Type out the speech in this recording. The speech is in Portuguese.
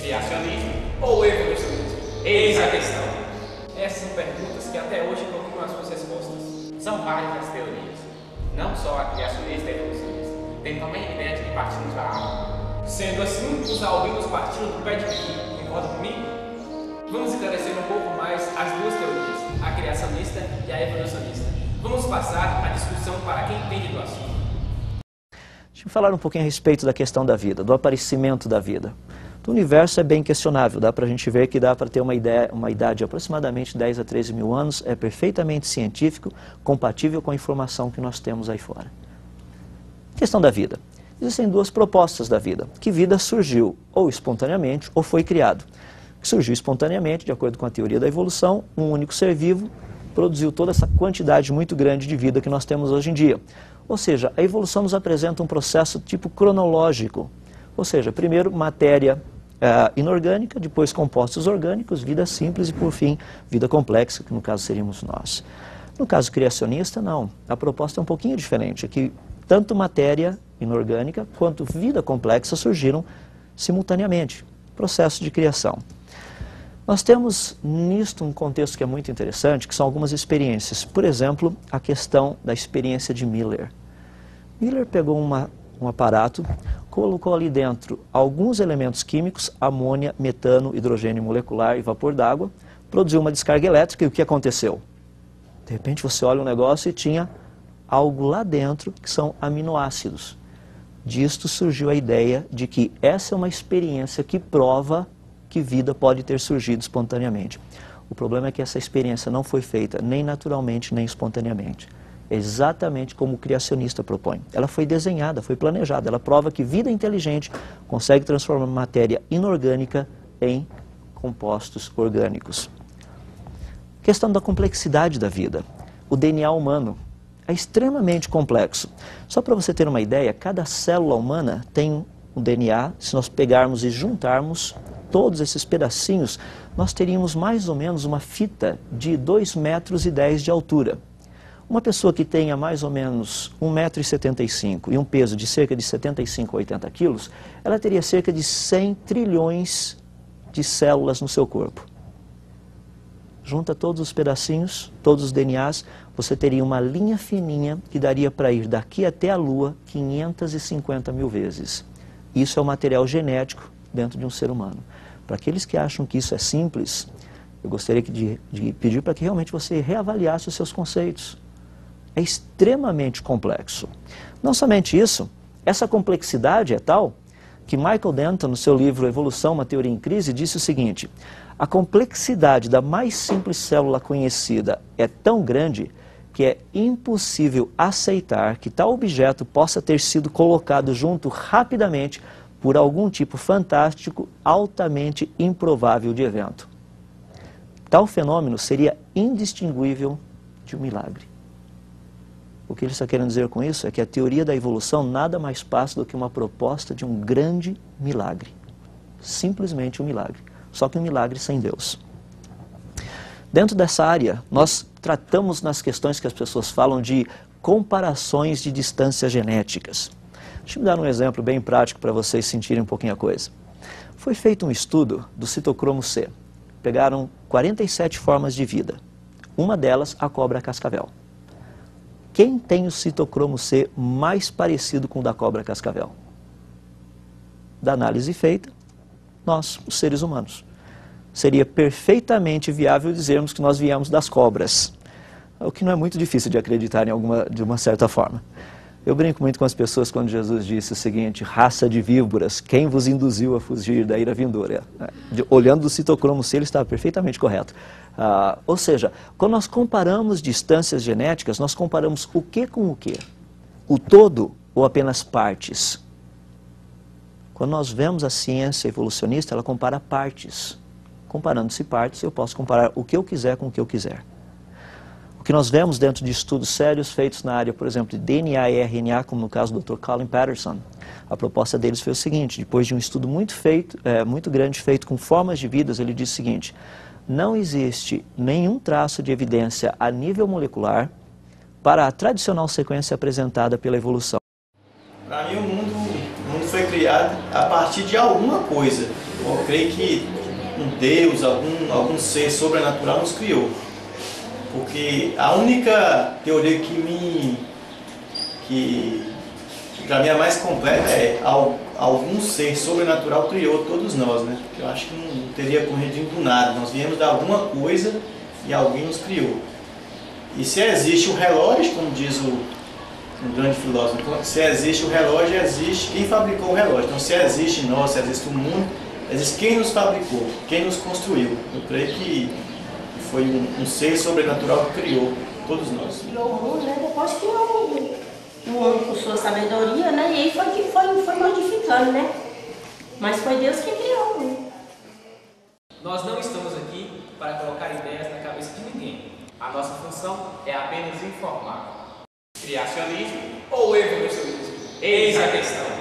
criacionismo ou evolucionismo? Eis a questão. Essas são perguntas que até hoje procuram as suas respostas. São várias as teorias, não só a criacionista e a evolucionista. Tem também a ideia de que partimos da água. Sendo assim, os albinos partiram do pé de milho. Concordam comigo? Vamos esclarecer um pouco mais as duas teorias, a criacionista e a evolucionista. Vamos passar a discussão para quem entende do assunto. Deixa eu falar um pouquinho a respeito da questão da vida, do aparecimento da vida. O universo é bem questionável, dá para a gente ver que dá para ter uma idade de aproximadamente 10 a 13 mil anos, é perfeitamente científico, compatível com a informação que nós temos aí fora. Questão da vida. Existem duas propostas da vida, que vida surgiu ou espontaneamente ou foi criado. Que surgiu espontaneamente, de acordo com a teoria da evolução, um único ser vivo produziu toda essa quantidade muito grande de vida que nós temos hoje em dia. Ou seja, a evolução nos apresenta um processo tipo cronológico. Ou seja, primeiro matéria inorgânica, depois compostos orgânicos, vida simples e, por fim, vida complexa, que no caso seríamos nós. No caso criacionista, não. A proposta é um pouquinho diferente, é que tanto matéria inorgânica quanto vida complexa surgiram simultaneamente. Processo de criação. Nós temos nisto um contexto que é muito interessante, que são algumas experiências. Por exemplo, a questão da experiência de Miller. Miller pegou um aparato, colocou ali dentro alguns elementos químicos, amônia, metano, hidrogênio molecular e vapor d'água, produziu uma descarga elétrica e o que aconteceu? De repente você olha um negócio e tinha algo lá dentro que são aminoácidos. Disto surgiu a ideia de que essa é uma experiência que prova que vida pode ter surgido espontaneamente. O problema é que essa experiência não foi feita nem naturalmente, nem espontaneamente. Exatamente como o criacionista propõe. Ela foi desenhada, foi planejada. Ela prova que vida inteligente consegue transformar matéria inorgânica em compostos orgânicos. Questão da complexidade da vida. O DNA humano é extremamente complexo. Só para você ter uma ideia, cada célula humana tem um DNA. Se nós pegarmos e juntarmos todos esses pedacinhos, nós teríamos mais ou menos uma fita de 2,10 metros de altura. Uma pessoa que tenha mais ou menos 1,75 m e um peso de cerca de 75 a 80 quilos, ela teria cerca de 100 trilhões de células no seu corpo. Junta todos os pedacinhos, todos os DNAs, você teria uma linha fininha que daria para ir daqui até a Lua 550 mil vezes. Isso é o material genético dentro de um ser humano. Para aqueles que acham que isso é simples, eu gostaria de pedir para que realmente você reavaliasse os seus conceitos. É extremamente complexo. Não somente isso, essa complexidade é tal que Michael Denton, no seu livro Evolução, uma Teoria em Crise, disse o seguinte: a complexidade da mais simples célula conhecida é tão grande que é impossível aceitar que tal objeto possa ter sido colocado junto rapidamente por algum tipo fantástico, altamente improvável de evento. Tal fenômeno seria indistinguível de um milagre. O que ele está querendo dizer com isso é que a teoria da evolução nada mais passa do que uma proposta de um grande milagre. Simplesmente um milagre. Só que um milagre sem Deus. Dentro dessa área, nós tratamos nas questões que as pessoas falam de comparações de distâncias genéticas. Deixa eu dar um exemplo bem prático para vocês sentirem um pouquinho a coisa. Foi feito um estudo do citocromo C. Pegaram 47 formas de vida. Uma delas, a cobra cascavel. Quem tem o citocromo C mais parecido com o da cobra cascavel? Da análise feita, nós, os seres humanos. Seria perfeitamente viável dizermos que nós viemos das cobras. O que não é muito difícil de acreditar de uma certa forma. Eu brinco muito com as pessoas quando Jesus disse o seguinte: raça de víboras, quem vos induziu a fugir da ira vindoura? Olhando do citocromo C, ele está perfeitamente correto. Ou seja, quando nós comparamos distâncias genéticas, nós comparamos o que com o que? O todo ou apenas partes? Quando nós vemos a ciência evolucionista, ela compara partes. Comparando-se partes, eu posso comparar o que eu quiser com o que eu quiser. O que nós vemos dentro de estudos sérios feitos na área, por exemplo, de DNA e RNA, como no caso do Dr. Colin Patterson, a proposta deles foi o seguinte: depois de um estudo muito grande feito com formas de vidas, ele disse o seguinte: não existe nenhum traço de evidência a nível molecular para a tradicional sequência apresentada pela evolução. Para mim, o mundo foi criado a partir de alguma coisa. Eu creio que um Deus, algum ser sobrenatural nos criou. Porque a única teoria que para mim é mais completa é algum ser sobrenatural criou todos nós, né? Porque eu acho que não teria corrigido do nada. Nós viemos de alguma coisa e alguém nos criou. E se existe o relógio, como diz um grande filósofo, se existe o relógio, existe quem fabricou o relógio. Então, se existe nós, se existe o mundo, existe quem nos fabricou, quem nos construiu. Eu creio que foi um ser sobrenatural que criou todos nós. Criou o mundo, né? Depois criou o mundo com sua sabedoria, né? E aí foi modificando, né? Mas foi Deus que criou o mundo. Nós não estamos aqui para colocar ideias na cabeça de ninguém. A nossa função é apenas informar. Criacionismo Ou evolucionismo? Eis a questão.